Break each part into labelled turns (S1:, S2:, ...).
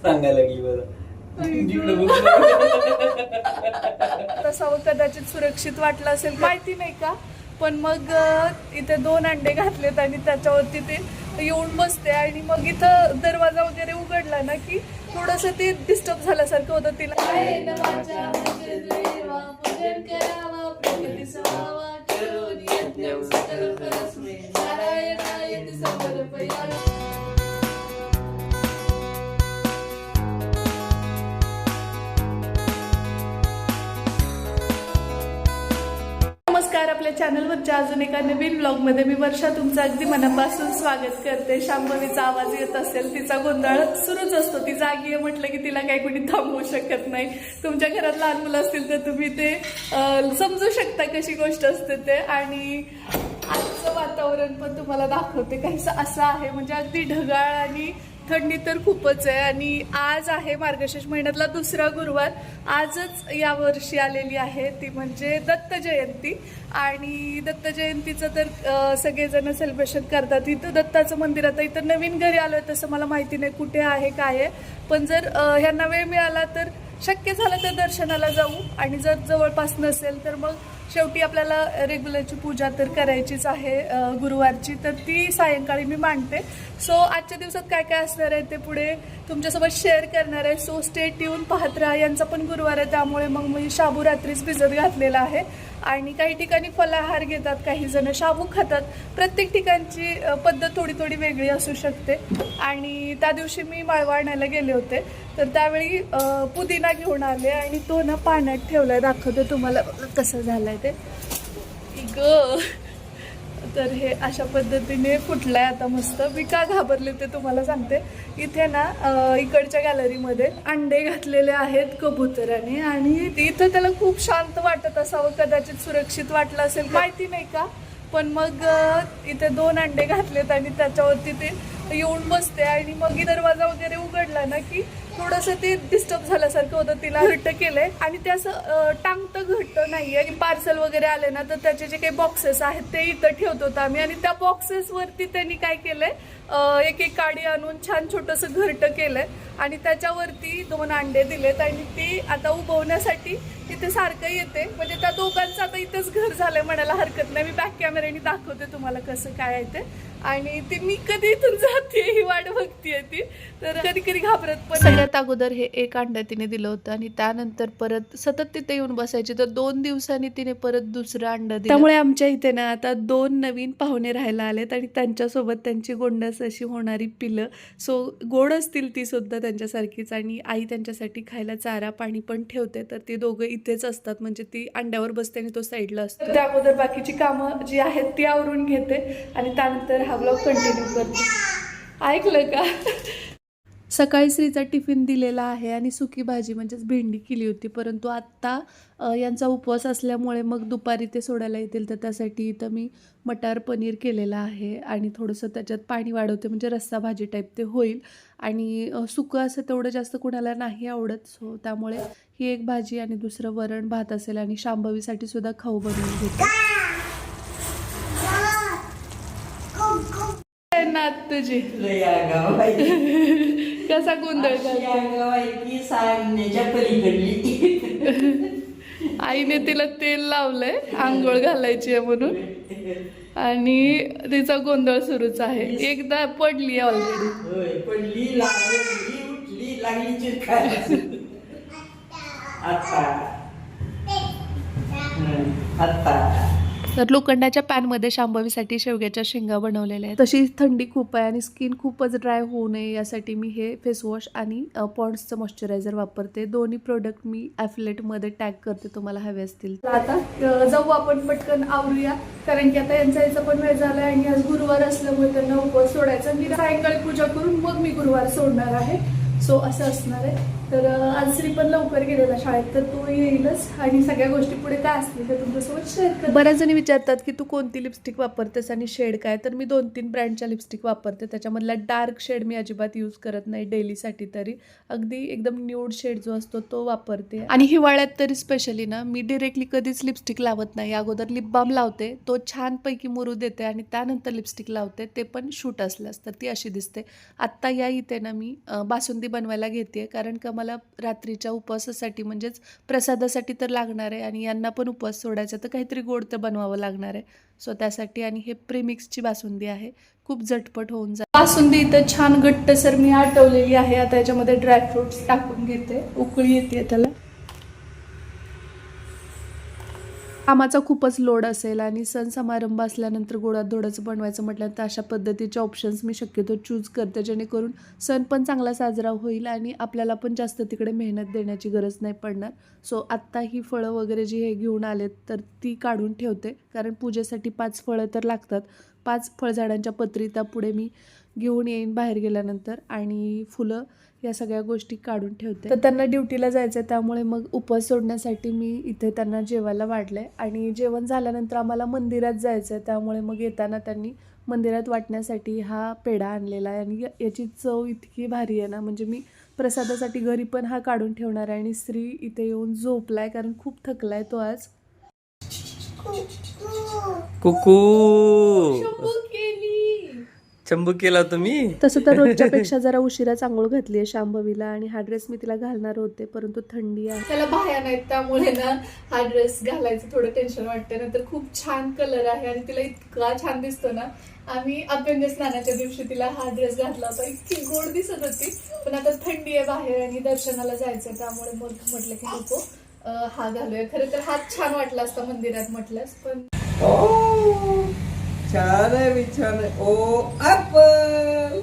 S1: सांगायला लागली बरं
S2: तसावं कदाचित सुरक्षित वाटलं असेल माहिती नाही का, पण मग इथे 2 अंडे घातलेत आणि त्याच्यावरती ते येऊन बसते आणि मग इथं दरवाजा वगैरे उघडला ना की थोडस ते डिस्टर्ब झाल्यासारखं होतं तिला. नमस्कार, आपल्या चॅनलवरच्या अजून एका नवीन ब्लॉगमध्ये मी वर्षा तुमचं अगदी मनापासून स्वागत करते. शांभवीचा आवाज येत असेल, तिचा गोंधळ सुरूच असतो. ती जागी आहे म्हटलं की तिला काही कोणी थांबवू शकत नाही. तुमच्या घरात लहान मुलं असतील तर तुम्ही ते समजू शकता कशी गोष्ट असते ते. आणि आजचं वातावरण पण तुम्हाला दाखवते काहीसं असं आहे, म्हणजे अगदी ढगाळ आणि थंडी तर खूपच आहे. आणि आज आहे मार्गशीर्ष महिन्यातला 2रा गुरुवार. आजच यावर्षी आलेली आहे ती म्हणजे दत्त जयंती. आणि दत्त जयंतीचं तर सगळेजण सेलिब्रेशन करतात. इथं दत्ताचं मंदिर आता इथं नवीन घरी आलोय, तसं मला माहिती नाही कुठे आहे काय आहे, पण जर ह्यांना वेळ मिळाला तर शक्य झालं तर दर्शनाला जाऊ. आणि जर जवळपास नसेल तर मग शेवटी आपल्याला रेग्युलरची पूजा तर करायचीच आहे गुरुवारची, तर ती सायंकाळी मी मांडते. सो आजच्या दिवसात काय काय असणार आहे ते पुढे तुमच्यासोबत शेअर करणार आहे. सो स्टे ट्यून, पाहत राहा. यांचा पण गुरुवार आहे त्यामुळे मग मी शाबू रात्रीच भिजत घातलेला आहे. आणि काही ठिकाणी फलाहार घेतात, काही जण शाबू खातात. प्रत्येक ठिकाणची पद्धत थोडी थोडी वेगळी असू शकते. आणि त्या दिवशी मी माळवा आणायला गेले होते तर त्यावेळी पुदिना घेऊन आले आणि तो ना पाण्यात ठेवलाय. दाखवते तुम्हाला कसं झालंय ते. तर हे अशा पद्धतीने फुटलंय आता मस्त. मी का घाबरले ते तुम्हाला सांगते. इथे ना इकडच्या गॅलरीमध्ये अंडे घातलेले आहेत कबुतराने आणि इथं त्याला खूप शांत वाटत असावं, कदाचित सुरक्षित वाटलं असेल माहिती नाही का, पण मग इथे 2 अंडे घातलेत आणि त्याच्यावरती ते येऊन बसते. आणि मग दरवाजा वगैरे उघडला ना की थोडंसं ते डिस्टर्ब झाल्यासारखं होतं. तिला घट्ट केलंय आणि ते असं टांगतं घट्ट नाहीये. पार्सल वगैरे आले ना तर त्याचे जे काही बॉक्सेस आहेत ते इथं ठेवत होतो आम्ही. आणि त्या बॉक्सेसवरती त्यांनी काय केलंय, एक काडी आणून छान छोटंसं घरटं केलंय आणि त्याच्यावरती 2 अंडे दिलेत. आणि ती आता उभवण्यासाठी इथे सारखं येते. म्हणजे त्या दोघांचं आता इथेच घर झालंय म्हणायला हरकत नाही. मी बॅक कॅमेऱ्याने दाखवते तुम्हाला कसं काय आहे ते. आणि ती मी कधी इथून जाते ही वाट बघतीये ती, तर कधी कधी घाबरत पण. सगळ्यात अगोदर हे 1 अंडा तिने दिलं होतं आणि त्यानंतर परत सतत तिथे येऊन बसायची, तर 2 दिवसांनी तिने परत 2रं अंडा दिलं. त्यामुळे आमच्या इथे ना आता 2 नवीन पाहुणे राहायला आलेत आणि त्यांच्यासोबत त्यांची गोंडस अशी होणारी पिलं. सो गोड असतील ती सुद्धा त्यांच्यासारखीच. आणि आई त्यांच्यासाठी खायला चारा पाणी पण ठेवते, तर ती दोघं इथेच असतात. म्हणजे ती अंड्यावर बसते आणि तो साईडला असतो. त्या अगोदर बाकीची कामं जी आहेत ती आवरून घेते आणि त्यानंतर हा ब्लॉग कंटिन्यू करते. ऐकलं का? सकाळी श्रीचा टिफिन दिलेला आहे आणि सुकी भाजी म्हणजेच भेंडी केली होती. परंतु आत्ता यांचा उपवास असल्यामुळे मग दुपारी ते सोडायला येतील, तर त्यासाठी इथं मी मटार पनीर केलेलं आहे आणि थोडंसं त्याच्यात पाणी वाढवते म्हणजे रस्सा भाजी टाईप ते होईल. आणि सुकं असं तेवढं जास्त कुणाला नाही आवडत. सो त्यामुळे ही एक भाजी आणि दुसरं वरण भात असेल. आणि शांभवीसाठी सुद्धा खाऊ बनवून घेते. नात तुझी कसा गोंधळ
S1: सांगण्याच्या पलीकडली.
S2: आईने तिला तेल लावलंय आंघोळ घालायची आहे म्हणून आणि तिचा गोंधळ सुरूच आहे. एकदा पडली ऑलरेडी.
S1: पडली, लागली, उठली, लागली चिरकायला. आता
S2: तर लोखंडाच्या पॅनमध्ये शांभवीसाठी शेवग्याच्या शेंगा बनवलेल्या आहेत. तशी थंडी खूप आहे आणि स्किन खूपच ड्राय होऊ नये यासाठी मी हे फेसवॉश आणि पॉन्ड्सचं मॉइश्चरायझर वापरते. दोन्ही प्रोडक्ट मी ॲफिलेटमध्ये टॅग करते, तुम्हाला हवे असतील. आता जाऊ आपण पटकन आवरूया, कारण की आता याचा पण वेळ झाला आणि आज गुरुवार असल्यामुळे त्यांना उपवास सोडायचा. मी सायंकाळी पूजा करून मग मी गुरुवार सोडणार आहे. सो असं असणार आहे. तर आज श्री पण लवकर गेलेला शाळेत, तर तो येईलच आणि सगळ्या गोष्टी पुढे काय असतील ते तुमच्यासोबत शेअर कर. बऱ्याच जणी विचारतात की तू कोणती लिपस्टिक वापरतेस आणि शेड काय, तर मी 2-3 ब्रँडच्या लिपस्टिक वापरते. त्याच्यामधला डार्क शेड मी अजिबात यूज करत नाही डेलीसाठी, तरी अगदी एकदम न्यूड शेड जो असतो तो वापरते. आणि हिवाळ्यात तरी स्पेशली ना मी डिरेक्टली कधीच लिपस्टिक लावत नाही. अगोदर लिप बाम लावते, तो छानपैकी मुरू देते आणि त्यानंतर लिपस्टिक लावते, ते पण शूट असल्यास तर ती अशी दिसते. आत्ता या इथे ना मी बासुंदी बनवायला घेते, कारण का मला रात्रीच्या उपवासासाठी म्हणजेच प्रसादासाठी तर लागणार आहे आणि यांना पण उपवास सोडायचा, तर काहीतरी गोड तर बनवावं लागणार आहे. सो त्यासाठी, आणि हे प्रीमिक्सची बासुंदी आहे, खूप झटपट होऊन जाते. बासुंदी इथं छान घट्टसर मी आटवलेली आहे. आता याच्यामध्ये ड्रायफ्रुट्स टाकून घेते, उकळी येते त्याला. कामाचा खूपच लोड असेल आणि सण समारंभ असल्यानंतर गोडाधोडाचं बनवायचं म्हटलं तर अशा पद्धतीचे ऑप्शन्स मी शक्यतो चूज करते, जेणेकरून सण पण चांगला साजरा होईल आणि आपल्याला पण जास्त तिकडे मेहनत देण्याची गरज नाही पडणार. सो आत्ता ही फळं वगैरे जी हे घेऊन आलेत तर ती काढून ठेवते, कारण पूजेसाठी 5 फळं तर लागतात. 5 फळझाडांच्या पत्री त्या पुढे मी घेऊन येईन बाहेर गेल्यानंतर, आणि फुलं या सगळ्या गोष्टी काढून ठेवते. तर त्यांना ड्युटीला जायचं आहे, त्यामुळे मग उपवास सोडण्यासाठी मी इथे त्यांना जेवायला वाढलंय. आणि जेवण झाल्यानंतर आम्हाला मंदिरात जायचं आहे, त्यामुळे मग येताना त्यांनी मंदिरात वाटण्यासाठी हा पेढा आणलेला आहे आणि याची चव इतकी भारी आहे ना, म्हणजे मी प्रसादासाठी घरी पण हा काढून ठेवणार आहे. आणि श्री इथे येऊन झोपलाय, कारण खूप थकलाय तो आज.
S3: कुकू
S2: चंबू
S3: केला तुम्ही.
S2: तसं तर रोजच्या पेक्षा जरा उशिरा आंघोळ घातली आहे शांभवीला, आणि हा ड्रेस मी तिला घालणार होते, परंतु थंडी आहे, त्याला बाह्या नाहीत, त्यामुळे ना हा ड्रेस घालायचं थोडं टेन्शन वाटतं. नंतर खूप छान कलर आहे आणि तिला इतका छान दिसतो ना. आम्ही अभ्यंग स्नानाच्या दिवशी तिला हा ड्रेस घातला होता, इतकी गोड दिसत होती. पण आता थंडी आहे बाहेर आणि दर्शनाला जायचं, त्यामुळे मग म्हटलं की नको हा घालूया. खरं तर हाच छान वाटला असता मंदिरात म्हटलंस, पण
S1: छान आहे, छान आहे. ओ ऍपल.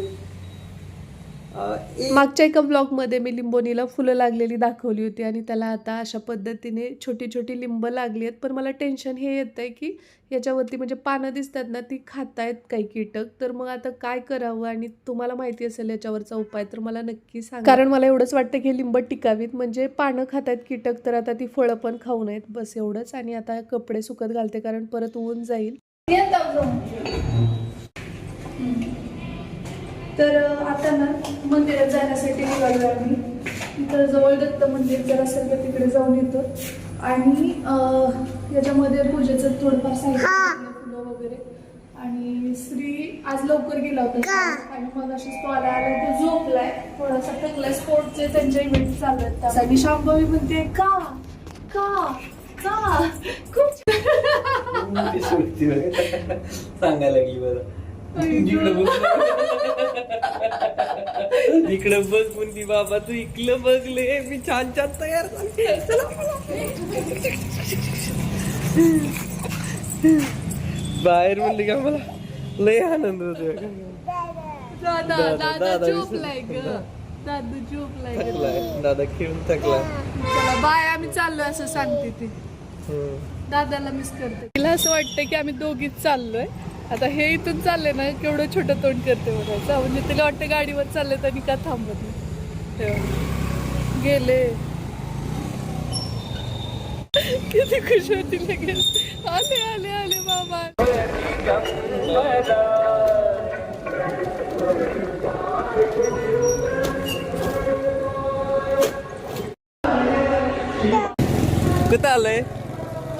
S2: मागच्या एका ब्लॉगमध्ये मी लिंबोनीला फुलं लागलेली दाखवली होती आणि त्याला आता अशा पद्धतीने छोटी छोटी लिंब लागली आहेत. पण मला टेन्शन हे येत आहे की याच्यावरती म्हणजे पानं दिसतात ना, ती खातायत काही कीटक. तर मग आता काय करावं, आणि तुम्हाला माहिती असेल याच्यावरचा उपाय तर मला नक्की सांगा, कारण मला एवढंच वाटतं की लिंब टिकावीत. म्हणजे पानं खातायत कीटक, तर आता ती फळं पण खाऊ नयेत, बस एवढंच. आणि आता कपडे सुकत घालते, कारण परत ऊन जाईल. तर आता ना मंदिरात जाण्यासाठी निघालो आम्ही. इथं जवळ दत्त मंदिर जर असेल तर तिकडे जाऊन येतो. आणि याच्यामध्ये पूजेचं थोडंफार साहित्य, फुलं वगैरे. आणि श्री आज लवकर गेला होता आणि मग अशीच तो आला तो झोपलाय, थोडासा थकलाय. स्पोर्टचे त्यांचे इव्हेंट चालू आहेत, आणि शांभवी म्हणते का का का खूप
S3: सांगायला लागली बरं. इकडं बघ म्हणती बाबा, तू इकडं बघले मी छान छान तयार झाले. बाहेर म्हणले का मला लय आनंद होतो.
S2: दादा झोपलाय ग, दादू झोपलाय.
S3: दादा खेळून थकला.
S2: चला बाय, आम्ही चाललोय असं सांगते ती. दादाला मिस करते. तिला असं वाटतं की आम्ही दोघीच चाललोय. आता हे इथून चालले ना, केवढं छोटं तोंड करते बघायचं, म्हणजे तिला वाटतं गाडीवर चालले तरी का थांबत नाही. गेले किती खुश होती लगेच. आले आले आले बाबा.
S3: कुठं आलंय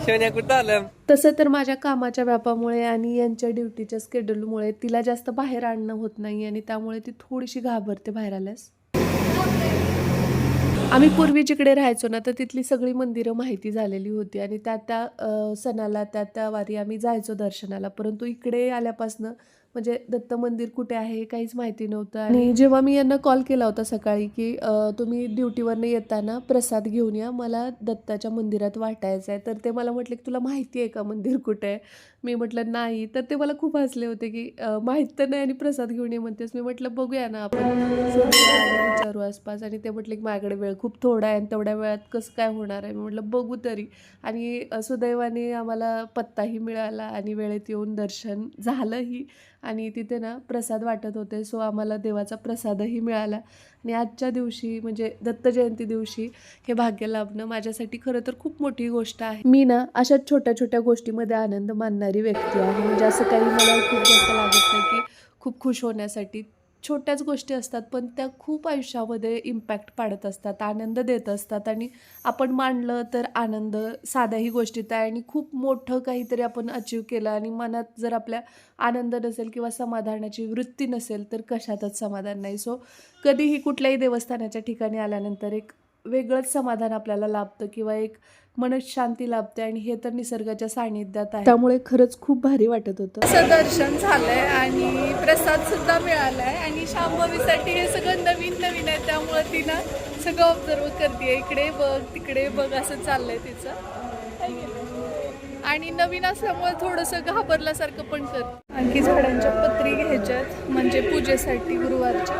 S3: शोन्या, कुठं आलं?
S2: तसं तर माझ्या कामाच्या व्यापामुळे आणि यांच्या ड्युटीच्या स्केड्यूलमुळे तिला जास्त बाहेर आणणं होत नाही, आणि त्यामुळे ती थोडीशी घाबरते बाहेर आल्यास. आम्ही पूर्वी जिकडे राहायचो ना, तर तिथली सगळी मंदिरं माहिती झालेली होती आणि त्या सणाला त्या वारी आम्ही जायचो दर्शनाला. परंतु इकडे आल्यापासनं म्हणजे दत्त मंदिर कुठे आहे हे काहीच माहिती नव्हतं. आणि जेव्हा मी यांना कॉल केला होता सकाळी की तुम्ही ड्युटीवरनं येताना प्रसाद घेऊन या, मला दत्ताच्या मंदिरात वाटायचं आहे, तर ते मला म्हटले की तुला माहिती आहे का मंदिर कुठे आहे? मी म्हटलं नाही. तर ते मला खूप हसले होते की माहीत तर नाही आणि प्रसाद घेऊन ये म्हणतेस. मी म्हटलं बघूया ना आपण विचारू आसपास. आणि ते म्हटले की माझ्याकडे वेळ खूप थोडा आहे आणि तेवढ्या वेळात कसं काय होणार आहे. मी म्हटलं बघू तरी. आणि सुदैवाने आम्हाला पत्ताही मिळाला आणि वेळेत येऊन दर्शन झालंही. आणि तिथे ना प्रसाद वाटत होते. सो आम्हाला देवाचा प्रसादही मिळाला आणि आजच्या दिवशी म्हणजे दत्त जयंती दिवशी हे भाग्य लाभणं माझ्यासाठी खरं तर खूप मोठी गोष्ट आहे. मी ना अशाच छोट्या छोट्या गोष्टीमध्ये आनंद मानणारी व्यक्ती आहे. म्हणजे असं काही मला खूप जास्त लागत नाही की खूप खुश होण्यासाठी. छोट्याच गोष्टी असतात पण त्या खूप आयुष्यामध्ये इम्पॅक्ट पाडत असतात, आनंद देत असतात. आणि आपण मानलं तर आनंद साध्याही गोष्टीत आहे आणि खूप मोठं काहीतरी आपण अचीव केलं आणि मनात जर आपल्या आनंद नसेल किंवा समाधानाची वृत्ती नसेल तर कशातच समाधान नाही. सो कधीही कुठल्याही देवस्थानाच्या ठिकाणी आल्यानंतर एक वेगळंच समाधान आपल्याला लाभतं किंवा एक मनशांती लाभते आणि हे तर निसर्गाच्या सानिध्यात आहे. त्यामुळे खरंच खूप भारी वाटत होतं. असं दर्शन झालंय आणि प्रसाद सुद्धा मिळालाय आणि शांभवीसाठी हे सगळं नवीन नवीन आहे. त्यामुळे ती ना सगळं ऑब्झर्व करते, इकडे बघ तिकडे बघ असं चाललंय तिचं. आणि नवीन असल्यामुळे थोडंसं घाबरल्यासारखं पण करते. आणखी झाडांच्या पत्री घ्यायच्यात म्हणजे पूजेसाठी गुरुवारच्या.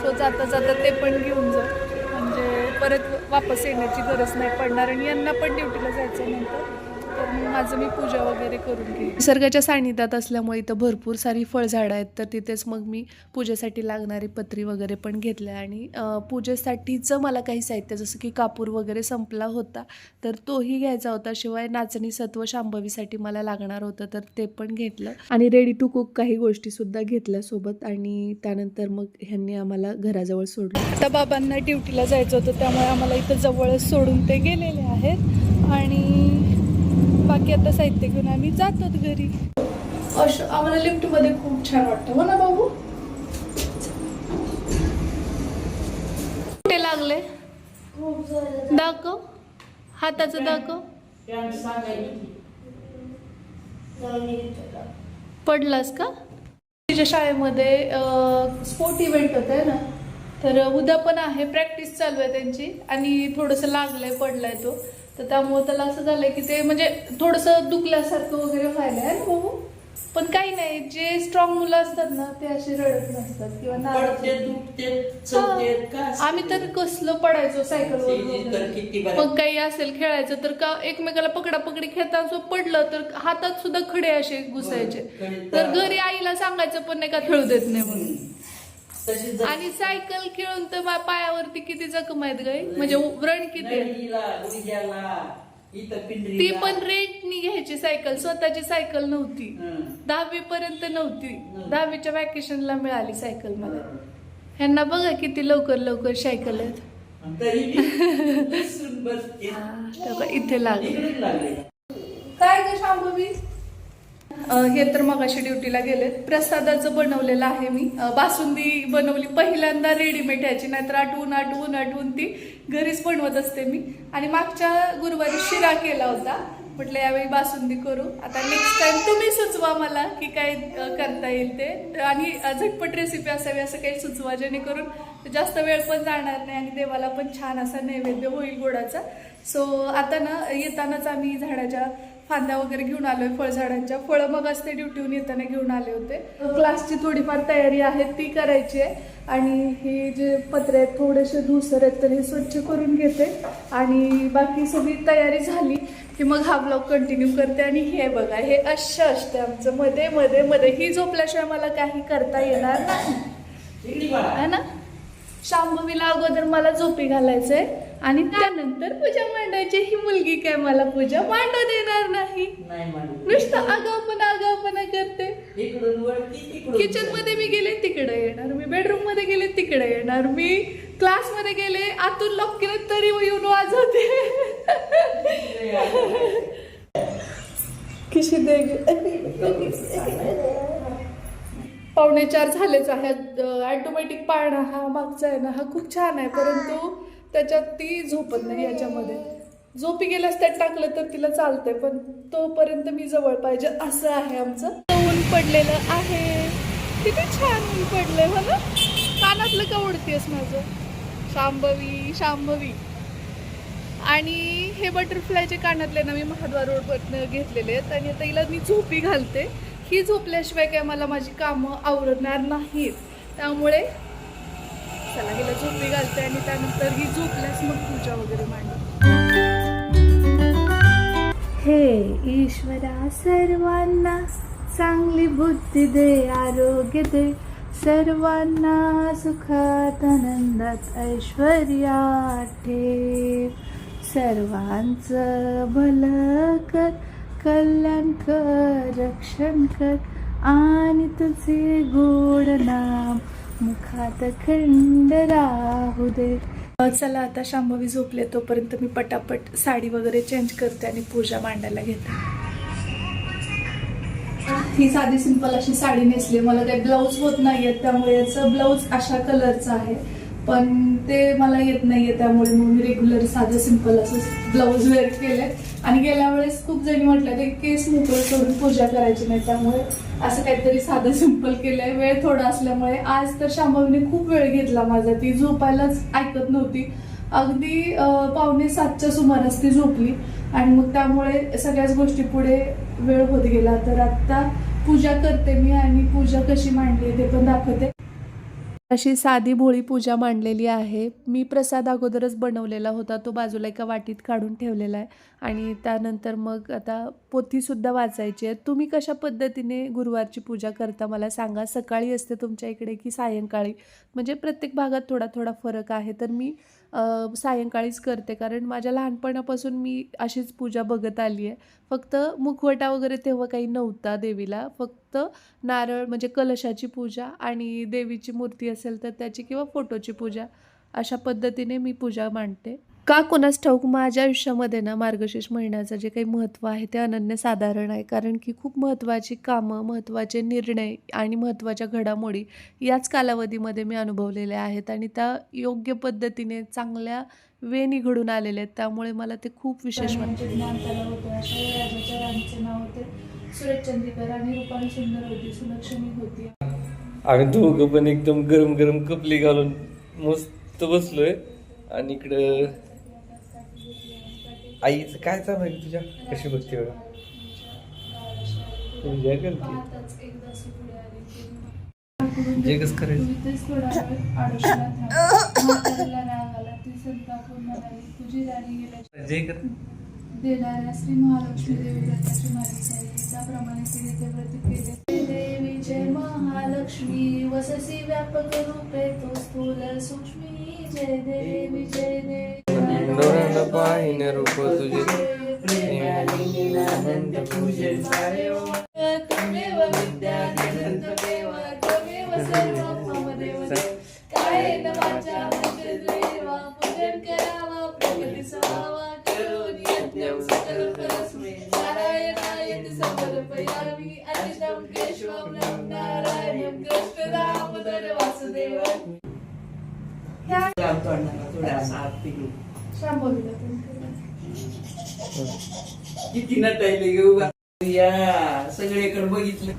S2: सो जाता जाता ते पण घेऊन जा म्हणजे परत वापस येण्याची गरज नाही पडणार. आणि यांना पण ड्युटीला जायचं नंतर तर माझं मी पूजा वगैरे करून घेईन. निसर्गाच्या सानिध्यात असल्यामुळे इथं भरपूर सारी फळझाडं आहेत तर तिथेच मग मी पूजेसाठी लागणारी पत्री वगैरे पण घेतल्या. आणि पूजेसाठीचं मला काही साहित्य जसं की कापूर वगैरे संपला होता तर तोही घ्यायचा होता. शिवाय नाचणी सत्व शांभवीसाठी मला लागणार होतं तर ते पण घेतलं. आणि रेडी टू कुक काही गोष्टीसुद्धा घेतल्या सोबत. आणि त्यानंतर मग ह्यांनी आम्हाला घराजवळ सोडलं. आता बाबांना ड्युटीला जायचं होतं त्यामुळे आम्हाला इथं जवळच सोडून ते गेलेले आहेत. आणि बाकी आता साहित्य घेऊन आम्ही जातो घरी. असं आम्हाला लिफ्टमध्ये खूप छान वाटतं हो ना बाबू. कुठे लागले दाखव, हाताचं दाखव. पडलास का? तिच्या शाळेमध्ये स्पोर्ट इव्हेंट होत आहे ना तर उद्या पण आहे. प्रॅक्टिस चालू आहे त्यांची आणि थोडंसं लागलंय पडलाय तो तर त्यामुळे त्याला असं झालंय की ते म्हणजे थोडंसं दुखल्यासारखं वगैरे व्हायला आहे ना. पण काही नाही, जे स्ट्रॉंग मुलं असतात ना ते असे रडत नसतात किंवा आम्ही तर कसलं पडायचो सायकलवर. मग काही असेल खेळायचं तर का एकमेकाला पकडापकडी खेळताना पडलं तर हातात सुद्धा खडे असे घुसायचे. तर घरी आईला सांगायचं पण नाही का खेळू देत नाही म्हणून. आणि सायकल खेळून तर पायावरती किती जखम आहेत गाई म्हणजे व्रण किती. ती पण रेंटनी घ्यायची सायकल, स्वतःची सायकल नव्हती. 10वी पर्यंत नव्हती. 10वीच्या वॅकेशनला मिळाली सायकल मला. ह्यांना बघा किती लवकर लवकर सायकल आहेत. इथे लागले काय ग शांभवी. हे तर मग अशी ड्युटीला गेलेत. प्रसादाचं बनवलेलं आहे मी. बासुंदी बनवली पहिल्यांदा रेडीमेड ह्याची, नाहीतर आठवून ती घरीच बनवत असते मी. आणि मागच्या गुरुवारी शिरा केला होता. म्हटलं यावेळी बासुंदी करू. आता नेक्स्ट टाइम तुम्ही सुचवा मला की काय करता येईल ते. आणि झटपट रेसिपी असावी असं काही सुचवा जेणेकरून जास्त वेळ पण जाणार नाही आणि देवाला पण छान असा नैवेद्य होईल गोडाचा. सो आता ना येतानाच आम्ही झाडाच्या फांद्या वगैरे घेऊन आलोय फळझाडांच्या. फळं मग असते ड्युटीहून येताना घेऊन आले होते. क्लासची थोडीफार तयारी आहे ती करायची आहे. आणि हे जे पत्रे आहेत थोडेसे धुसर आहेत तर हे स्वच्छ करून घेते. आणि बाकी सगळी तयारी झाली की मग हा ब्लॉग कंटिन्यू करते. आणि हे बघा हे अशा असते आमचं मध्ये मध्ये मध्ये. ही झोपल्याशिवाय मला काही करता येणार नाही है ना. शांभवीला अगोदर मला झोपी घालायचंय आणि त्यानंतर पूजा मांडायची. ही मुलगी काय मला पूजा मांडू देणार नाही. नुसतं आगाऊपणा करते. किचन मध्ये मी गेले तिकडे येणार, मी बेडरूम मध्ये गेले तिकडे येणार, मी क्लास मध्ये गेले आतून लॉक केलं तरी येऊन वाजवते. किशी दे 3:45 झालेच आहेत. ऑटोमॅटिक पाळणा हा मागचा आहे ना हा खूप छान आहे परंतु त्याच्यात ती झोपत नाही. याच्यामध्ये झोपी गेल्यास त्यात टाकलं तर तिला चालतंय पण तोपर्यंत मी जवळ पाहिजे असं आहे आमचं. ऊन पडलेलं आहे, किती छान ऊन पडलंय मला. कानातलं का उडतेस माझं शांभवी. आणि हे बटरफ्लायचे कानातले ना मी महाद्वार रोडवरनं घेतलेले आहेत. आणि आता हिला मी झोपी घालते. ही झोपल्याशिवाय काय मला माझी कामं आवरणार नाहीत. त्यामुळे चला हिला झोपी घालते आणि त्यानंतर ही झोपल्यास मग पूजा वगैरे मांडते. हे ईश्वरा सर्वांना चांगली बुद्धी दे, आरोग्य दे, सर्वांना सुखात आनंदात ऐश्वर्यात ठेव, सर्वांचं भलं कर, कल्याण कर, रक्षण कर, आणि तुझे गोड नाम मुखात खंड राहू दे. चला आता शांभवी झोपले, तोपर्यंत मी पटापट साडी वगैरे चेंज करते आणि पूजा मांडायला घेते. ही साधी सिंपल अशी साडी नेसली. मला काही ब्लाऊज होत नाहीये, त्यामुळे याचं ब्लाऊज अशा कलरचं आहे, पण ते मला येत नाहीये, त्यामुळे मग मी रेग्युलर साधं सिंपल असं ब्लाऊज वेअर केलंय. आणि गेल्या वेळेस खूप जणी म्हटलं ते केस मोकळे सोडून पूजा करायची नाही, त्यामुळे असं काहीतरी साधं सिंपल केलंय. वेळ थोडा असल्यामुळे आज तर शांभवीने खूप वेळ घेतला माझा. ती झोपायलाच ऐकत नव्हती. अगदी 6:45च्या सुमारास ती झोपली आणि मग त्यामुळे सगळ्याच गोष्टी पुढे वेळ होत गेला. तर आता पूजा करते मी आणि पूजा कशी मांडली ते पण दाखवते. अशी साधी भोळी पूजा मांडलेली आहे. मी प्रसाद अगोदरच बनवलेला होता, तो बाजूला एका वाटीत काढून ठेवलेला आहे. आणि त्यानंतर मग आता पोथीसुद्धा वाचायची आहे. तुम्ही कशा पद्धतीने गुरुवारची पूजा करता मला सांगा. सकाळी असते तुमच्या इकडे की सायंकाळी, म्हणजे प्रत्येक भागात थोडा थोडा फरक आहे. तर मी सायंकाळीच करते, कारण माझ्या लहानपणापासून मी अशीच पूजा बघत आली आहे. फक्त मुखवटा वगैरे तेव्हा काही नव्हता देवीला, फक्त नारळ म्हणजे कलशाची पूजा आणि देवीची मूर्ती असेल तर त्याची किंवा फोटोची पूजा, अशा पद्धतीने मी पूजा मांडते. का कोणास ठाऊक माझ्या आयुष्यामध्ये ना मार्गशीर्ष महिन्याचं जे काही महत्त्व आहे ते अनन्यसाधारण आहे. कारण की खूप महत्त्वाची कामं, महत्त्वाचे निर्णय आणि महत्त्वाच्या घडामोडी याच कालावधीमध्ये मी अनुभवलेल्या आहेत आणि त्या योग्य पद्धतीने चांगल्या वेळी घडून आलेले आहेत. त्यामुळे मला ते खूप विशेष वाटते. ज्ञान त्याला होते. अशा राजाच्या राणीचे नाव होते सुरेशचंद्रिकर आणि रूपाली सुंदर होती, सुलक्षणी होती.
S3: आम्ही दोघं पण एकदम गरम गरम कपली घालून मस्त बसलोय. आणि इकडं आईचं काय चालू आहे तुझ्या? कशी बघते बघा, पूजा करते. जे कसं करायचं जे कर
S2: देणाऱ्या श्री महालक्ष्मी देवी व्रताची मालिका आहे, त्याप्रमाणे तिने ते व्रत केले. देवी जय महालक्ष्मी वससी व्यापक रूपे तो स्थूल सूक्ष्मी, जय देवी जय देवी.
S3: डोळ्याला पाहिणे रूप तुझे
S2: तमेव विद्या तमेव तमेव सर्वं मम देव. कायेन वाचा मनसेंद्रियर्वा पूजन करावा, प्रकृतीस व्हावा, करोमि यज्ञं सकलं परस्मै. नारायणायति समर्पयामि अच्युतं केशवं नारायणं कृष्ण दामोदर वासुदेवं. शांभवीला पण केलं.
S1: किती नटायले घेऊ या सगळीकडे बघितलं.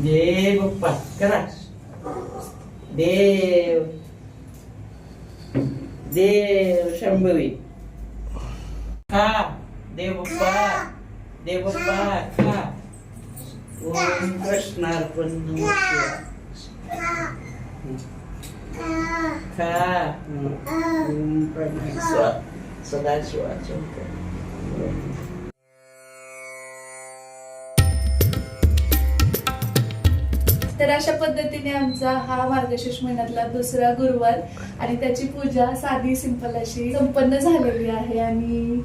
S1: जय बाप्पा करा. देव देव शंभवी खा. देव बाप्पा, देव बाप्पा खा. ओम कृष्णार्पण नमः शिवाय. खा. ओम प्रणव सदाशिवाचं.
S2: तर अशा पद्धतीने आमचा हा मार्गशीर्ष महिन्यातला दुसरा गुरुवार आणि त्याची पूजा साधी सिंपल अशी संपन्न झालेली आहे. आणि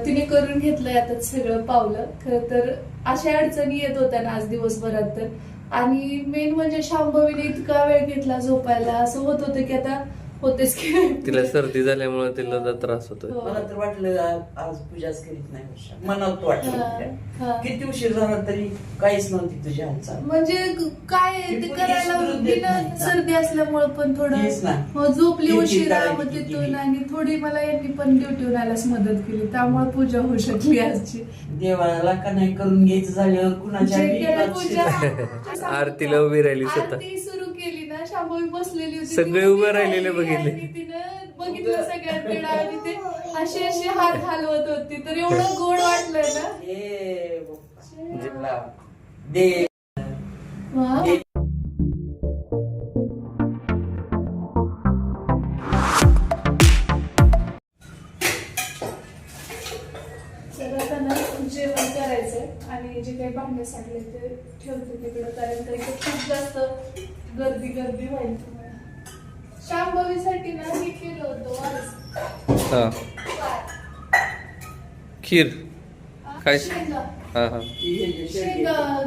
S2: तिने करून घेतलंय आता सगळं पावलं. खरं तर अशा अडचणी येत होत्या ना आज दिवसभरात तर. आणि मेन म्हणजे शांभवीने इतका वेळ घेतला झोपायला, असं होत होतं की आता होतेच की
S3: तिला सर्दी झाल्यामुळे तिला त्रास होतोय.
S1: मला तर वाटलं आज पूजाच करीत नाही वर्षा. मनात वाटलं किती उशीर झाला तरी काहीच नव्हती तुझ्या हालचाल.
S2: म्हणजे काय ते करायला तिनं सर्दी असल्यामुळे पण थोडं झोपली उशिरा मग तिथून. आणि थोडी मला यांनी पण ड्युटीवर आल्यास मदत केली, त्यामुळे पूजा होऊ शकली आजची.
S1: देवाला का नाही करून घ्यायचं झाल्यावर कुणाच्या
S2: पूजा
S3: आरतीला उभी राहिली स्वतः.
S2: आरती सुरू केली ना, शांभवी बसलेली होती,
S3: सगळे उभे राहिलेले बघितले.
S2: तिनं बघितलं सगळ्यांकडे आणि ते अशी अशी हात हलवत होती, तर एवढं गोड वाटलंय ना.
S1: दे
S2: वा. तर आता ना जेवण करायचंय आणि जे काही भांडे साडले ते ठेवते तिकडं, कारण का इथे खूप जास्त गर्दी व्हायला तुम्हाला. शांभवीसाठी ना हे केलं होतं आज.
S3: हा खीर काय?
S2: शेंगा
S3: हा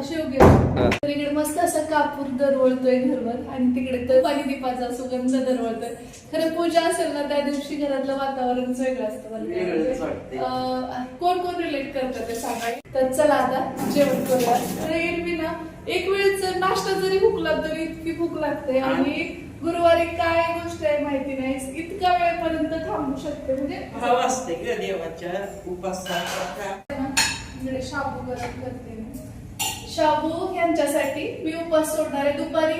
S2: शेवगे. तर इकडे मस्त असा कापूर दरवळतोय घरवर आणि तिकडे तर पाणी दीपाचा सुगंध दरवळतोय. खरं पूजा असेल ना त्या दिवशी घरातलं वातावरणच वेगळं असतं. कोण कोण रिलेट करतं ते सांगा. तर चला आता जेवण करूया. तर एरवी ना एक वेळेच नाश्ता जरी भूक तरी इतकी भूक लागते आणि गुरुवारी काय गोष्ट आहे माहिती नाही, इतका वेळेपर्यंत थांबू शकते. म्हणजे
S1: भाव असते ग देवाच्या उपासना.
S2: इकडे शाबू गरम करते मी. शाबू यांच्यासाठी मी उपवास सोडणार आहे. दुपारी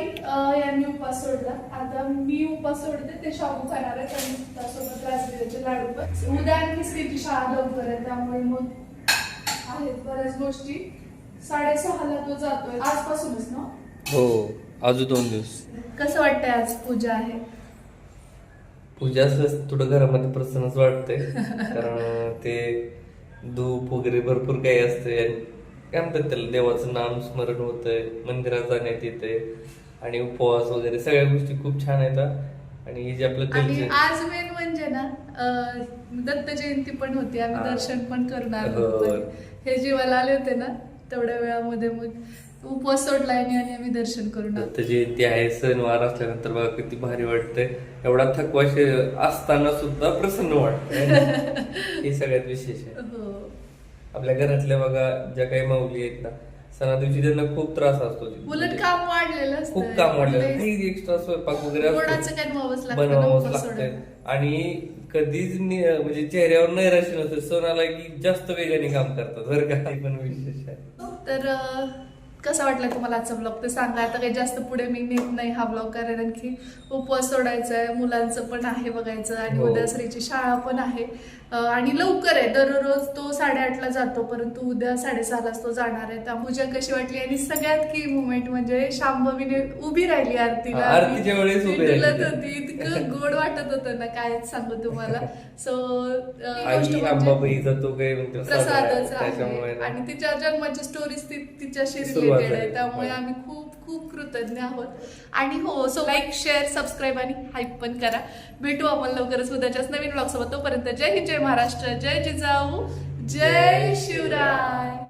S2: यांनी उपवास सोडला, आता मी उपवास सोडते. ते शाबू खाणार आहे आणि त्यासोबत राजगिराचे लाडू पण. उद्या आणखी स्त्रीची शाळा लवकर आहे, त्यामुळे मग आहेत बऱ्याच गोष्टी. 6:30ला तो जातोय आजपासूनच ना.
S3: हो अजून 2 दिवस.
S2: कसं वाटतंय आज पूजा आहे?
S3: पूजा असं थोडं घरामध्ये प्रसन्नच वाटतंय कारण ते धूप वगैरे भरपूर काही असते. काय म्हणतात त्याला, देवाचं नाम स्मरण होतंय, मंदिरात जाण्यात येते आणि उपवास वगैरे सगळ्या गोष्टी खूप छान आहेत. आणि हे जे आपलं
S2: आणि
S3: कल्चर,
S2: आज मेन म्हणजे ना दत्त जयंती पण होती, आम्ही दर्शन पण करून आलो. हे जीवाला आले होते ना तेवढ्या वेळामध्ये, मग उपवास सोडला आणि आम्ही दर्शन करून आलो.
S3: दत्त जयंती आहे, सणवार असल्यानंतर बघा किती भारी वाटतंय. एवढा थकवा असताना सुद्धा प्रसन्न वाटतंय. हे सगळ्यात विशेष आहे. आपल्या घरातल्या बघा ज्या काही माऊली आहेत ना, सणा दिवशी त्यांना खूप त्रास असतो.
S2: उलट काम वाढलेलं असतं,
S3: खूप काम वाढलेलं, काही एक्स्ट्रा स्वयंपाक वगैरे बनवावंच लागतंय. आणि कधीच म्हणजे चेहऱ्यावर नैराश्य नसतं. सण आला की जास्त वेगाने काम करतात बरं का. पण विशेष आहे.
S2: तर कसा वाटला तुम्हाला आजचा ब्लॉग ते सांगा. आता काही जास्त पुढे मी नेत नाही हा ब्लॉग, कारण आणखी उपवास सोडायचा आहे, मुलांचं पण आहे बघायचं आणि उद्या श्रीची शाळा पण आहे आणि लवकर आहे. दररोज तो 8:30ला जातो, परंतु उद्या 6:30लाच तो जाणार आहे. त्या पूजा कशी वाटली आणि सगळ्यात की मुवमेंट म्हणजे शांभवीने उभी राहिली आरतीला.
S3: आरतीच्या वेळेस उभी राहिली
S2: होती, इतकं गोड वाटत होतं ना काय सांगू तुम्हाला. सो प्रसादच आहे आणि तिच्या जन्माची स्टोरीज तिच्याशी रिलेटेड आहे, त्यामुळे आम्ही खूप खूप कृतज्ञ आहोत. आणि हो, सो लाईक, शेअर, सबस्क्राईब आणि हाईप पण करा. भेटू आपण लवकरच उद्याच्याच नवीन ब्लॉग सोबत. तोपर्यंत जय हिंद, जय महाराष्ट्र, जय जिजाऊ, जय शिवराय.